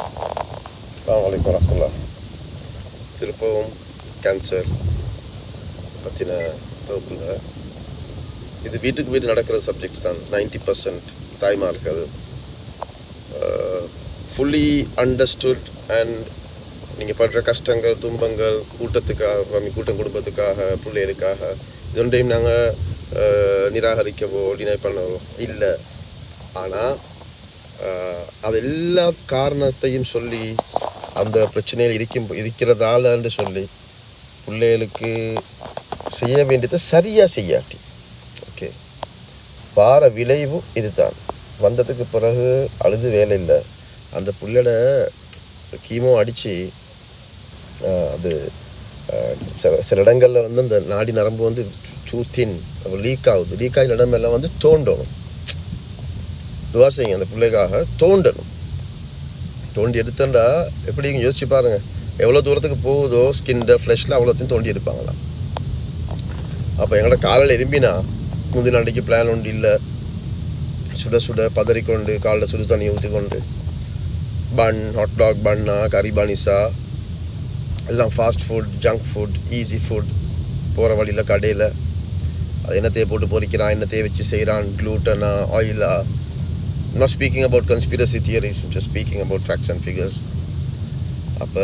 அஸ்ஸலாமு அலைக்கும் வரஹ்மத்துல்லாஹ். திருப்பவும் கேன்சர் பற்றின தொகுப்புங்க. இது வீட்டுக்கு வீடு நடக்கிற சப்ஜெக்ட்ஸ் தான். 90% தாய்மாருக்கு அது ஃபுல்லி அண்டர்ஸ்டுட். அண்ட் நீங்கள் படுற கஷ்டங்கள், துன்பங்கள், கூட்டத்துக்காக, கூட்டம் குடும்பத்துக்காக, பிள்ளைகளுக்காக, இது ஒன்றையும் நாங்கள் நிராகரிக்கவோ டினை பண்ணவோ இல்லை. ஆனால் அது எல்லா காரணத்தையும் சொல்லி அந்த பிரச்சனையில் இருக்கிறதாலன்னு சொல்லி பிள்ளைகளுக்கு செய்ய வேண்டியதை சரியாக செய்யாட்டி ஓகே வார விளைவு இதுதான். வந்ததுக்கு பிறகு அழுது வேலை இல்லை. அந்த பிள்ளையோட கீமோ அடித்து அது சில இடங்களில் வந்து அந்த நாடி நரம்பு வந்து சூத்தின் லீக் ஆகுது. லீக் ஆகின இடமெல்லாம் வந்து தோண்டணும். துவா செய்யுங்க, அந்த பிள்ளைக்காக தோண்டணும். தோண்டி எடுத்தா எப்படி யோசிச்சு பாருங்க, எவ்வளோ தூரத்துக்கு போகுதோ ஸ்கின்ல ஃப்ளஷில் அவ்வளோத்தையும் தோண்டி எடுப்பாங்களாம். அப்போ எங்களோட காலையில் எறும்பினா முந்தின அன்றைக்கு பிளான் ஒன்று இல்லை. சுட சுட பதறிக்கொண்டு காலையில் சுடு தண்ணி ஊற்றிக்கொண்டு பன், ஹாட் டாக் பன்னா, கறி பானிசா எல்லாம் fast food, junk food, easy food, போகிற வழியில் கடையில் அது என்னத்தையே போட்டு பொறிக்கிறான், என்னத்தையே வச்சு செய்கிறான், க்ளூட்டனா, ஆயிலா. Not speaking about conspiracy theories, I'm just speaking about facts and figures. அப்போ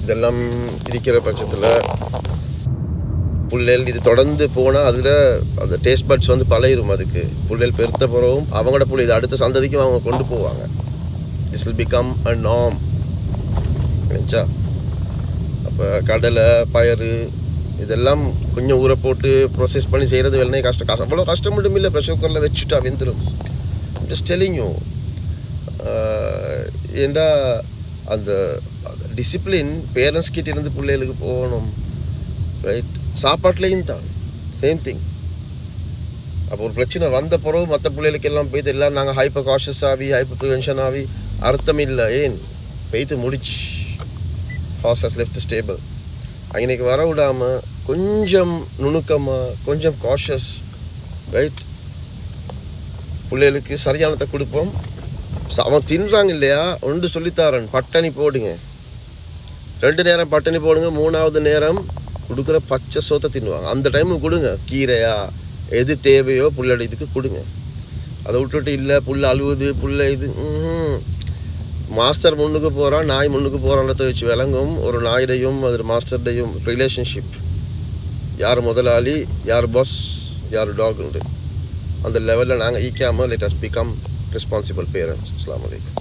இதெல்லாம் இருக்கிற பட்சத்தில் புள்ளைகள் இது தொடர்ந்து போனால் அதில் அந்த டேஸ்ட் பட்ஸ் வந்து பழகிடும். அதுக்கு புள்ளைகள் பெருத்த பிறகும் அவங்களோட புள்ளை இது அடுத்த சந்ததிக்கும் அவங்க கொண்டு போவாங்க. This will become a norm. நினச்சா அப்போ கடலை, பயறு இதெல்லாம் கொஞ்சம் ஊற போட்டு ப்ரொசஸ் பண்ணி செய்கிறது வெள்ளனே கஷ்டம். அவ்வளோ கஷ்டம் மட்டும் இல்லை. ப்ரெஷர் குக்கரில் வச்சுட்டா வெந்துடும். Just telling you. ஏண்டா அந்த டிசிப்ளின் பேரண்ட்ஸ் கிட்ட இருந்து பிள்ளைகளுக்கு போகணும். ரைட், சாப்பாட்லேயும் தான் சேம் திங். அப்போ ஒரு பிரச்சனை வந்த பிறகு மற்ற பிள்ளைகளுக்கு எல்லாம் போய்த்து எல்லாம் நாங்கள் ஹைப்பர் காஷியஸ் ஆகி ஹைப்பர் ப்ரிவென்ஷன் ஆகி அர்த்தம் இல்லை. ஏன் போய்த்து முடிச்சு ஹார்ஸ் ஹஸ் லெஃப்ட் ஸ்டேபிள். அன்னைக்கு வர விடாமல் கொஞ்சம் நுணுக்கமாக, கொஞ்சம் காஷியஸ், ரைட், பிள்ளைகளுக்கு சரியானதை கொடுப்போம். அவன் தின்றாங்க இல்லையா, ஒன்று சொல்லித்தாரன், பட்டணி போடுங்க. 2 நேரம் பட்டணி போடுங்க. 3வது நேரம் கொடுக்குற பச்சை சோத்தை தின்னுவாங்க. அந்த டைமுக்கு கொடுங்க. கீரையா எது தேவையோ புள்ளோட இதுக்கு கொடுங்க. அதை விட்டுட்டு இல்லை புள்ள அழுவுது, புள்ள இது மாஸ்டர் முன்னுக்கு போகிறான், நாய் முன்னுக்கு போகிறான்றத வச்சு விளங்கும் ஒரு நாயுடையும் அது மாஸ்டர்டையும் ரிலேஷன்ஷிப். யார் முதலாளி, யார் பாஸ், யார் டாக் உண்டு. அந்த லெவலில் நாங்கள் ஈக்காமல் let us become responsible parents. அஸ்ஸலாமு அலைக்கும்.